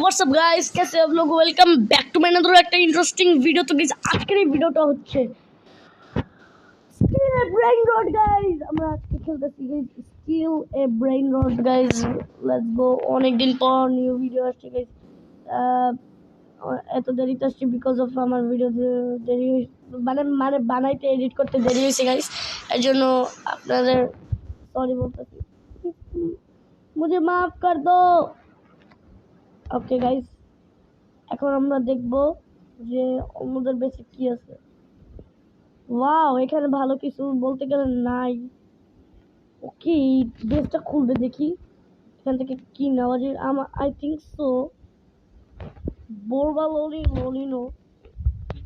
WhatsApp guys, कैसे आप लोग? Welcome back to my another একটা ইন্টারেস্টিং ভিডিও। তো गाइस আজকের এই ভিডিওটা হচ্ছে steal a brain rot guys. আমরা আজকে খেলতেছি guys steal a brain rot guys. Let's go. অনেক দিন পর নিউ ভিডিও আসছে গাইস। এত দেরিতে আসছে বিকজ অফ আমার ভিডিও দেরি মানে মানে বানাইতে এডিট করতে দেরি হয়েছে গাইস। এর জন্য আপনাদের সরি বলতেছি, मुझे माफ कर दो। ওকে গাইস, এখন আমরা দেখব যে আমাদের বেসে কি আছে। ওয়াও, এখানে ভালো কিছু বলতে গেলে নাই। ওকে, বেসটা খুলবে দেখি এখান থেকে কি নেওয়া যায়। আমার আই থিঙ্ক সো বোরবা ললিনো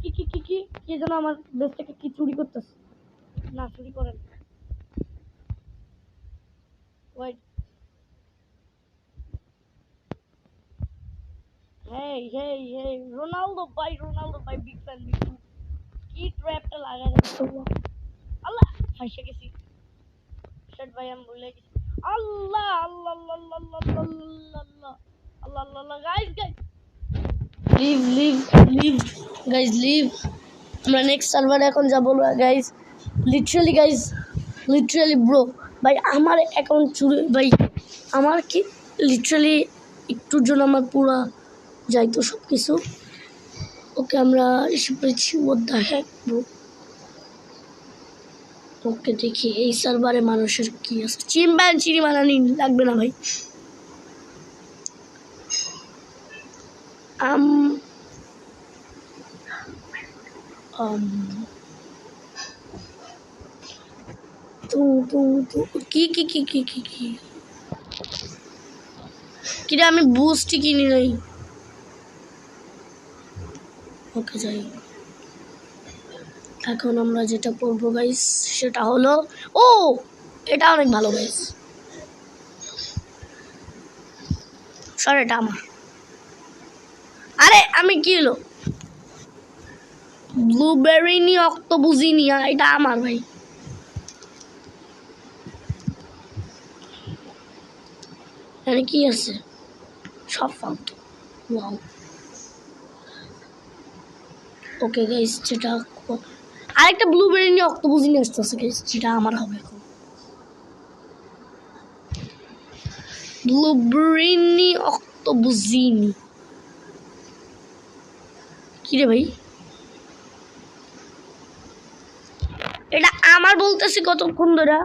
কি কি কি কি কি যেন আমার বেস থেকে কি চুরি করতেছে। না, চুরি করেন। Wait, hey, Ronaldo by big fan কি ট্র্যাপটা লাগায় দিছো। আল্লাহ, ফাঁসে গেছি। শট ভাই, আমি ভুলে গেছি। আল্লাহ আল্লাহ আল্লাহ আল্লাহ আল্লাহ আল্লাহ আল্লাহ গাইস লিভ গাইস লিভ। আমরা নেক্সট সার্ভারে এখন যাব গাইস। লিটারালি ব্রো ভাই, আমার অ্যাকাউন্ট চুরি ভাই। আমার কি লিটারালি একটুর জন্য আমার পুরা যাইতো সব কিছু। ওকে, আমরা এসে পড়েছি। What the heck bro. Okay, দেখি এই সার্ভারে মানুষের কি আছে। চিম্পাঞ্জি বানানি লাগবে না ভাই। কি কি কি কি কি কি কিরে, আমি বুস্টই কিনি নাই। ওকে, যাই হোক। এখন আমরা যেটা করবো গাইস সেটা হলো, ও এটা অনেক ভালো গাইস। সর, এটা আমার। আরে আমি কি হলো, ব্লুবেরি নি অক্টোবুজি নি, এটা আমার ভাই। এখানে কি আছে? সব ফালতু। ওয়াও। ওকে গাইস, যেটা আরেকটা ব্লুবেরি নিয়ে অক্টোবুজি নিয়ে আসতেছে গাইস, যেটা আমার হবে এখন। ব্লুবেরি নিয়ে অক্টোবুজি নি কি রে ভাই? এটা আমার বলতেছি কতক্ষণ ধরে।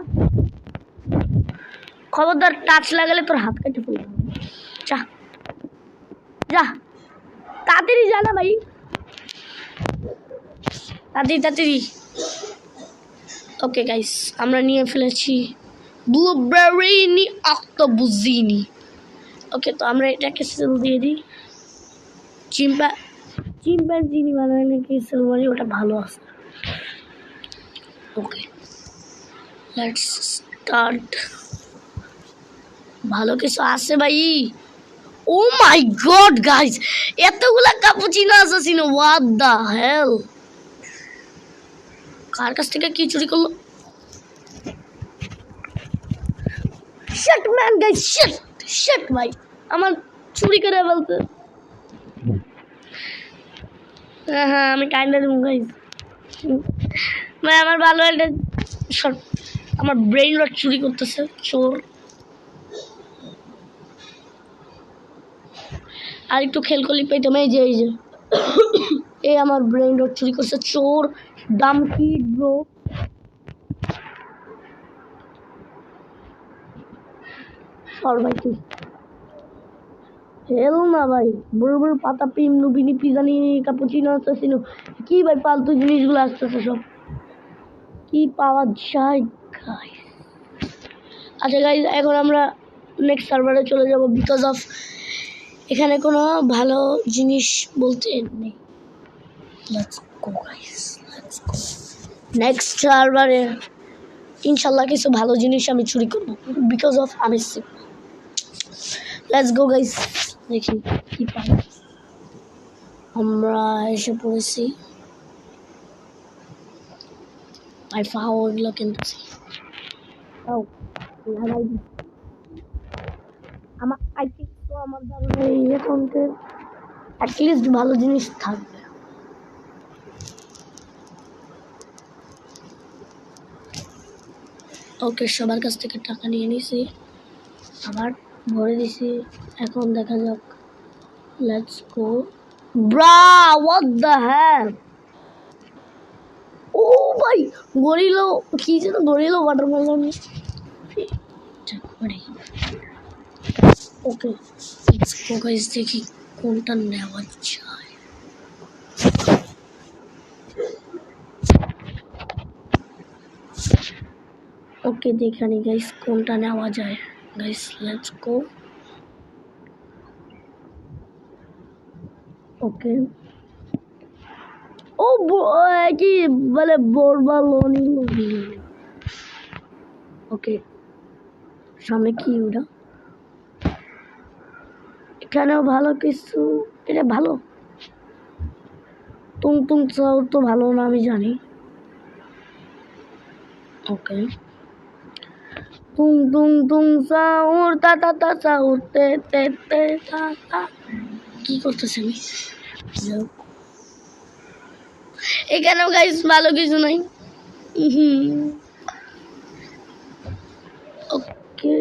খবরদার টাচ লাগালে তোর হাত কেটে পড়বে। যা যা, তাড়াতাড়ি যা না ভাই, তাড়াতাড়ি। ওকে গাইস, আমরা নিয়ে ফেলেছি ব্লুবেরি অক্টোবুজিনি। ওকে, তো আমরা এটাকে সেল দিয়ে দিই। চিম্পাঞ্জিনি বানায় নাকি সেল মারি, ওটা ভালো আছে। Okay, let's start. ভালো কিছু আছে ভাই। ও মাই গড গাইস, এতগুলা ক্যাপুচিনো আছে। What the hell. কার কাছ থেকে কি চুরি করলো? শিট ম্যান গাইস, শিট ভাই, আমার চুরি করে বলতে। হ্যাঁ, আমি কাইন্ডা দেবো গাইস ভাই। আমার ভালো একটা আমার ব্রেইন রট চুরি করতেছে চোর। আর একটু খেল করলি পেতাম। এই যে এই আমার ব্রেইন রট চুরি করছে চোর। ডামকি ব্রো। সর ভাই তুই। হেল না ভাই, বড় পাতা পিম নুবিনি পিজানি কাপুচিনো আসতেছিনো কি ভাই, ফালতু জিনিসগুলো আসতেছে সব। কি পাওয়া যায় গাইস? আচ্ছা গাইস, এখন আমরা নেক্সট সার্ভারে চলে যাব বিকজ অফ এখানে কোনো ভালো জিনিস বলতে নেই। Let's go guys, let's go. Next সার্ভারে ইনশাল্লাহ কিছু ভালো জিনিস আমি চুরি করব বিকজ অফ আমি সিক। লেটস গো গাইস, দেখি কি পাই। আমরা এসে পড়েছি। I found look into see. Oh, I think তো আমার ধারণা এই অ্যাকাউন্টে অ্যাটলিস্ট ভালো জিনিস থাকবে। ওকে, সবার কাছ থেকে টাকা নিয়ে নিছি, আবার ভরে দিছি। এখন দেখা যাক, let's go. Bruh, what the hell! ও ভাই, গরিলো কি যেন, Gorillo watermelon. Okay, let's go guys, দেখি কোনটা নেওয়া যায়। ওকে, দেখানি গাইস কোনটা নেওয়া যায়। গাইস লেটস গো। ওকে, ও কি বলে, বোরবালনি। ওকে, সামনে কি ওটা? এখানেও ভালো কিছু, এটা ভালো। তুং তুং চাও তো ভালো না, আমি জানি। ওকে, তুং তুং তুং চাউর তা তা তা চাউর তে তে তে তা তা। কি করতেছি আমি? এখানেও গাইস ভালো কিছু নাই। ওকে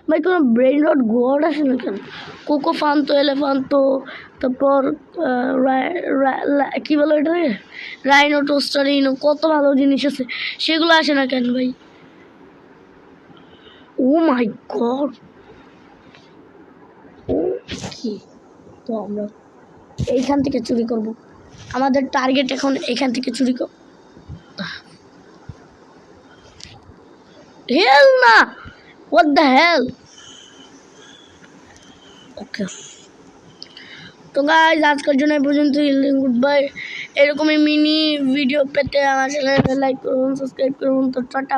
ভাই, কোনো ব্রেন রট গোয়ার্ড আসে না কেন? কোকো ফান্তো, এলেফান্তো, তারপর কি বলো এটা, রাইনো টোস্টারিনো, কত ভালো জিনিস আছে, সেগুলো আসে না কেন ভাই? Oh my god! কি, তো আমরা এইখান থেকে চুরি করব। আমাদের টার্গেট এখন এখান থেকে চুরি কর। হেল না, হোয়াট দ্য হেল! ওকে, তো গাইজ আজকের জন্য এই পর্যন্ত। Good bye. এরকমই মিনি ভিডিও পেতে আমার চ্যানেলটা লাইক করুন, সাবস্ক্রাইব করুন। তো টাটা।